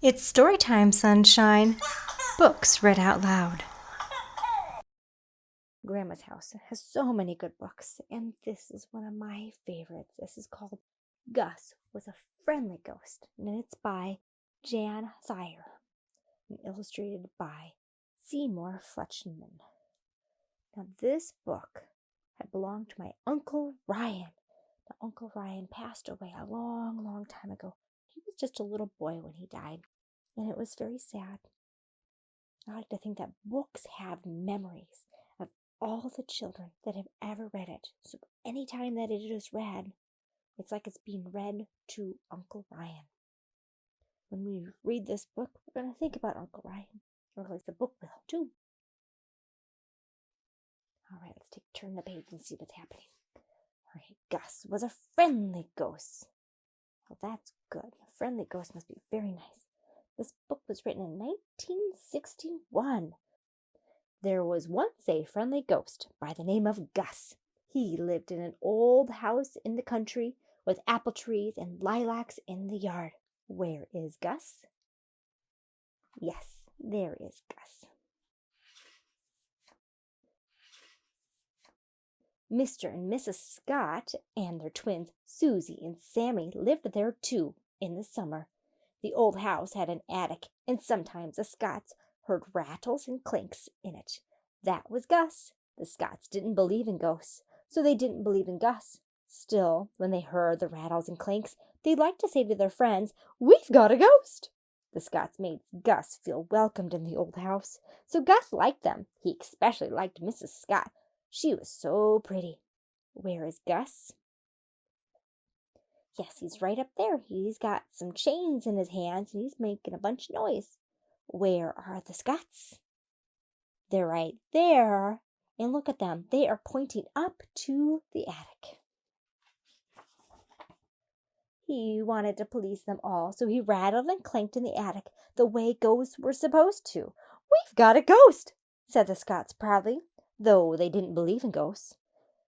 It's Storytime Sunshine. Books read out loud. Grandma's house has so many good books, and this is one of my favorites. This is called Gus Was a Friendly Ghost, and it's by Jane Thayer, and illustrated by Seymour Fleishman. Now, this book had belonged to my Uncle Ryan. Now, Uncle Ryan passed away a long, long time ago. He was just a little boy when he died, and it was very sad. I like to think that books have memories of all the children that have ever read it. So anytime that it is read, it's like it's being read to Uncle Ryan. When we read this book, we're going to think about Uncle Ryan, or at least the book will too. All right, let's turn the page and see what's happening. All right, Gus was a friendly ghost. Well, that's good. A friendly ghost must be very nice. This book was written in 1961. There was once a friendly ghost by the name of Gus. He lived in an old house in the country with apple trees and lilacs in the yard. Where is Gus? Yes, there is Gus. Mr. and Mrs. Scott and their twins, Susie and Sammy, lived there too in the summer. The old house had an attic, and sometimes the Scots heard rattles and clinks in it. That was Gus. The Scots didn't believe in ghosts, so they didn't believe in Gus. Still, when they heard the rattles and clinks, they liked to say to their friends, "We've got a ghost!" The Scots made Gus feel welcomed in the old house, so Gus liked them. He especially liked Mrs. Scott. She was so pretty. Where is Gus? Yes, he's right up there. He's got some chains in his hands, and he's making a bunch of noise. Where are the Scots? They're right there. And look at them. They are pointing up to the attic. He wanted to please them all, so he rattled and clanked in the attic the way ghosts were supposed to. "We've got a ghost," said the Scots proudly, though they didn't believe in ghosts.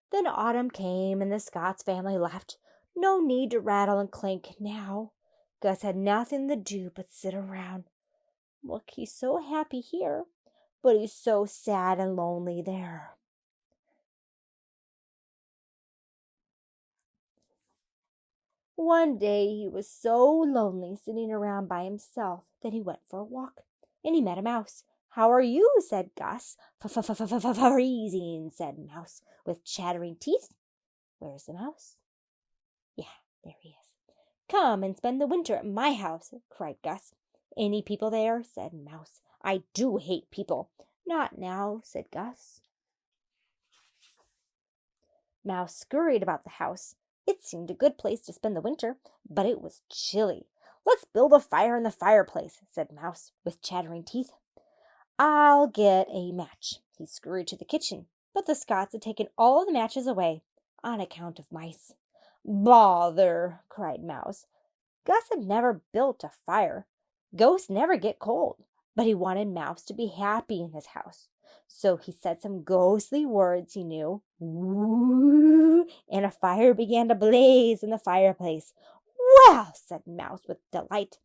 Then autumn came, and the Scots family left. No need to rattle and clink now. Gus had nothing to do but sit around. Look, he's so happy here, but he's so sad and lonely there. One day he was so lonely sitting around by himself that he went for a walk, and he met a mouse. "How are you?" said Gus. "Freezing," said Mouse, with chattering teeth. Where's the mouse? Yeah, there he is. "Come and spend the winter at my house," cried Gus. "Any people there?" said Mouse. "I do hate people." "Not now," said Gus. Mouse scurried about the house. It seemed a good place to spend the winter, but it was chilly. "Let's build a fire in the fireplace," said Mouse, with chattering teeth. "I'll get a match." He scurried to the kitchen, but the Scots had taken all the matches away on account of mice. "Bother!" cried Mouse. Gus had never built a fire. Ghosts never get cold, but he wanted Mouse to be happy in his house. So he said some ghostly words he knew. "Woo!" And a fire began to blaze in the fireplace. "Well," said Mouse with delight,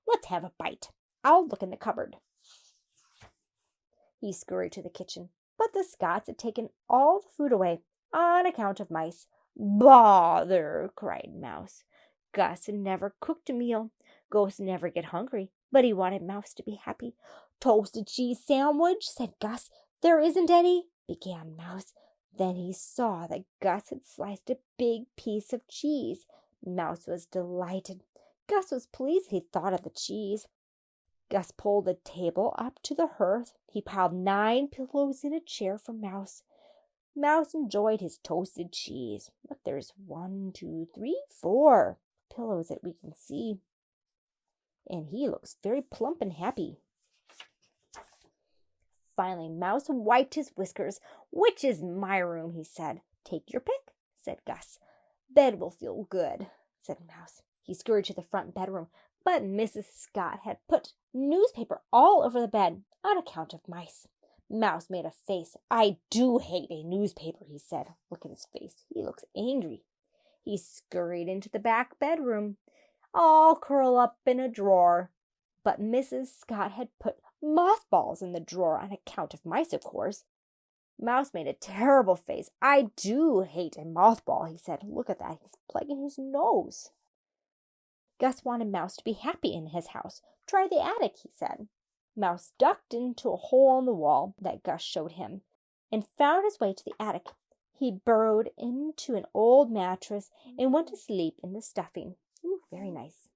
"let's have a bite. I'll look in the cupboard." He scurried to the kitchen, but the Scots had taken all the food away on account of mice. "Bother!" cried Mouse. Gus had never cooked a meal. Ghosts never get hungry, but he wanted Mouse to be happy. "Toasted cheese sandwich," said Gus. "There isn't any," began Mouse. Then he saw that Gus had sliced a big piece of cheese. Mouse was delighted. Gus was pleased he thought of the cheese. Gus pulled the table up to the hearth. He piled 9 pillows in a chair for Mouse. Mouse enjoyed his toasted cheese. Look, there's 1, 2, 3, 4 pillows that we can see. And he looks very plump and happy. Finally, Mouse wiped his whiskers. "Which is my room?" he said. "Take your pick," said Gus. "Bed will feel good," said Mouse. He scurried to the front bedroom, but Mrs. Scott had put newspaper all over the bed on account of mice. Mouse made a face. "I do hate a newspaper," he said. Look at his face. He looks angry. He scurried into the back bedroom. "I'll curl up in a drawer." But Mrs. Scott had put mothballs in the drawer on account of mice, of course. Mouse made a terrible face. "I do hate a mothball," he said. "Look at that. He's plugging his nose." Gus wanted Mouse to be happy in his house. "Try the attic," he said. Mouse ducked into a hole in the wall that Gus showed him and found his way to the attic. He burrowed into an old mattress and went to sleep in the stuffing. Ooh, very nice.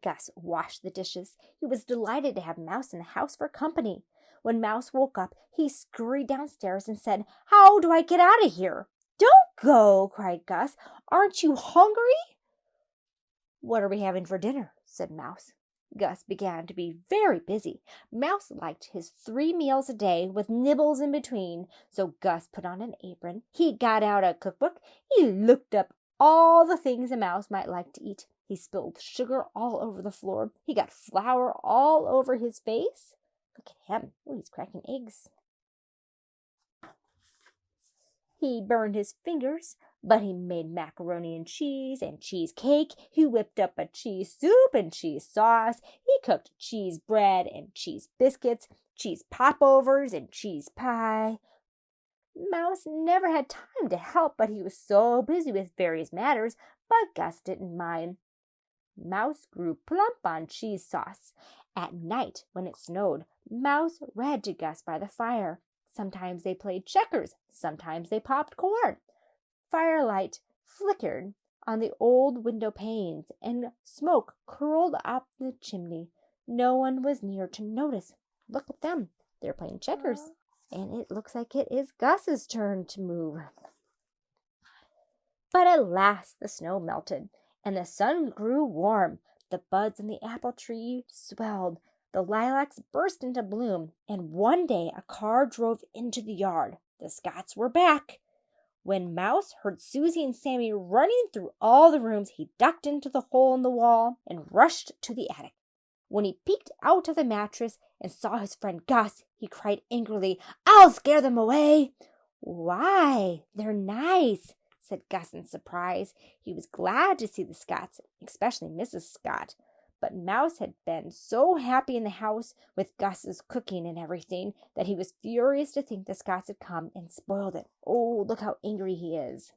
Gus washed the dishes. He was delighted to have Mouse in the house for company. When Mouse woke up, he scurried downstairs and said, "How do I get out of here?" "Don't go," cried Gus. "Aren't you hungry?" "What are we having for dinner?" said Mouse. Gus began to be very busy. Mouse liked his 3 meals a day with nibbles in between, so Gus put on an apron. He got out a cookbook. He looked up all the things a mouse might like to eat. He spilled sugar all over the floor. He got flour all over his face. Look at him. Oh, he's cracking eggs. He burned his fingers, but he made macaroni and cheese cake. He whipped up a cheese soup and cheese sauce. He cooked cheese bread and cheese biscuits, cheese popovers and cheese pie. Mouse never had time to help, but he was so busy with various matters, but Gus didn't mind. Mouse grew plump on cheese sauce. At night, when it snowed, Mouse read to Gus by the fire. Sometimes they played checkers. Sometimes they popped corn. Firelight flickered on the old window panes, and smoke curled up the chimney. No one was near to notice. Look at them. They're playing checkers. And it looks like it is Gus's turn to move. But at last the snow melted, and the sun grew warm. The buds on the apple tree swelled. The lilacs burst into bloom, and one day a car drove into the yard. The Scots were back. When Mouse heard Susie and Sammy running through all the rooms, he ducked into the hole in the wall and rushed to the attic. When he peeked out of the mattress and saw his friend Gus, he cried angrily, "I'll scare them away." "Why? They're nice," said Gus in surprise. He was glad to see the Scots, especially Mrs. Scott. But Mouse had been so happy in the house with Gus's cooking and everything that he was furious to think the Scots had come and spoiled it. Oh, look how angry he is.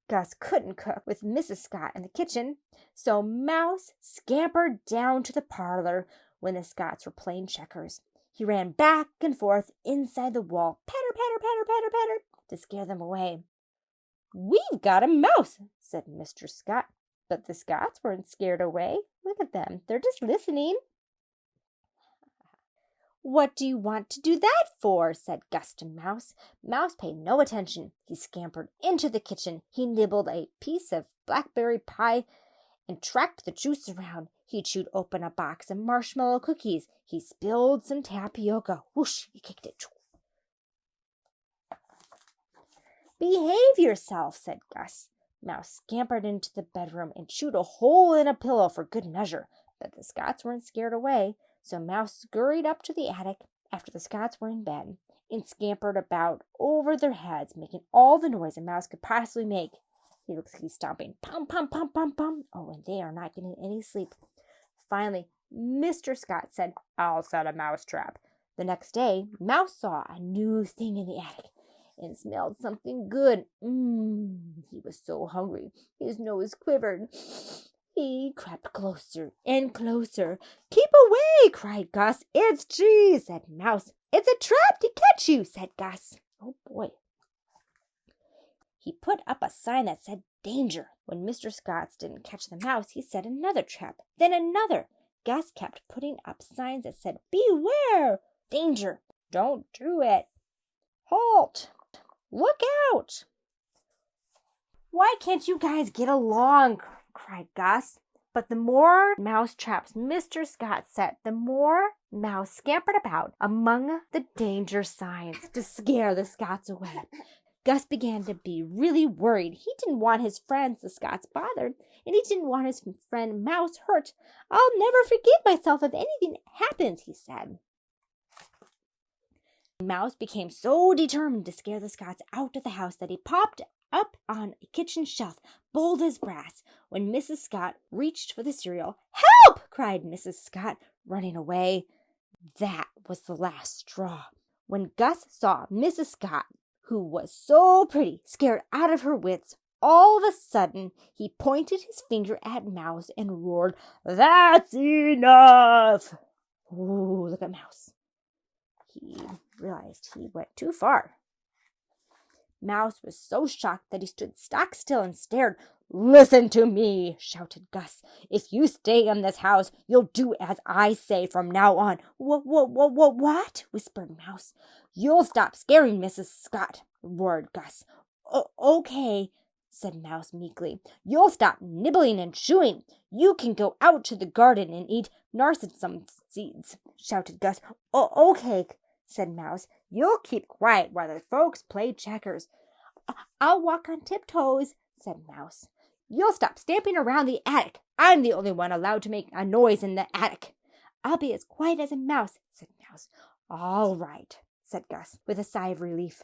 Gus couldn't cook with Mrs. Scott in the kitchen, so Mouse scampered down to the parlor when the Scots were playing checkers. He ran back and forth inside the wall, patter, patter, patter, patter, patter, to scare them away. "We've got a mouse," said Mr. Scott. But the Scots weren't scared away. Look at them. They're just listening. "What do you want to do that for?" said Gus to Mouse. Mouse paid no attention. He scampered into the kitchen. He nibbled a piece of blackberry pie and tracked the juice around. He chewed open a box of marshmallow cookies. He spilled some tapioca. Whoosh, he kicked it. "Behave yourself," said Gus. Mouse scampered into the bedroom and chewed a hole in a pillow for good measure. But the Scots weren't scared away, so Mouse scurried up to the attic after the Scots were in bed and scampered about over their heads, making all the noise a mouse could possibly make. He looks like he's stomping. Pum, pum, pum, pum, pum. Oh, and they are not getting any sleep. Finally, Mr. Scott said, "I'll set a mouse trap." The next day, Mouse saw a new thing in the attic and smelled something good. He was so hungry. His nose quivered. He crept closer and closer. "Keep away!" cried Gus. "It's cheese," said Mouse. "It's a trap to catch you," said Gus. Oh, boy. He put up a sign that said "Danger." When Mr. Scots didn't catch the mouse, he set another trap, then another. Gus kept putting up signs that said "Beware! Danger! Don't do it! Halt! Look out!" "Why can't you guys get along?" cried Gus. But the more mouse traps Mr. Scott set, the more Mouse scampered about among the danger signs to scare the Scots away. Gus began to be really worried. He didn't want his friends, the Scots, bothered, and he didn't want his friend Mouse hurt. "I'll never forgive myself if anything happens," he said. Mouse became so determined to scare the Scots out of the house that he popped up on a kitchen shelf, bold as brass. When Mrs. Scott reached for the cereal, "Help!" cried Mrs. Scott, running away. That was the last straw. When Gus saw Mrs. Scott, who was so pretty, scared out of her wits, all of a sudden he pointed his finger at Mouse and roared, "That's enough!" Ooh, look at Mouse. He realized he went too far. Mouse was so shocked that he stood stock still and stared. "Listen to me," shouted Gus. "If you stay in this house, you'll do as I say from now on." What? Whispered Mouse. "You'll stop scaring Mrs. Scott," roared Gus. Okay, said Mouse meekly. "You'll stop nibbling and chewing. You can go out to the garden and eat narcissus seeds," shouted Gus. Okay, said Mouse. "You'll keep quiet while the folks play checkers." "I'll walk on tiptoes," said Mouse. "You'll stop stamping around the attic. I'm the only one allowed to make a noise in the attic." "I'll be as quiet as a mouse," said Mouse. "All right," said Gus, with a sigh of relief.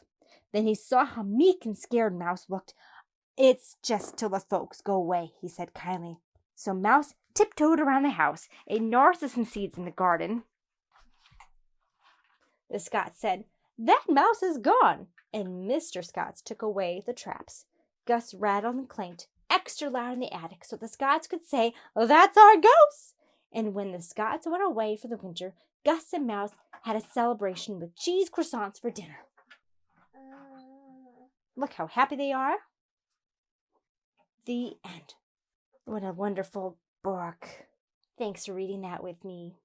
Then he saw how meek and scared Mouse looked. "It's just till the folks go away," he said kindly. So Mouse tiptoed around the house, ate narcissus seeds in the garden. The Scots said, "That mouse is gone," and Mr. Scots took away the traps. Gus rattled and clanked extra loud in the attic so the Scots could say, "That's our ghost!" And when the Scots went away for the winter, Gus and Mouse had a celebration with cheese croissants for dinner. Look how happy they are. The end. What a wonderful book. Thanks for reading that with me.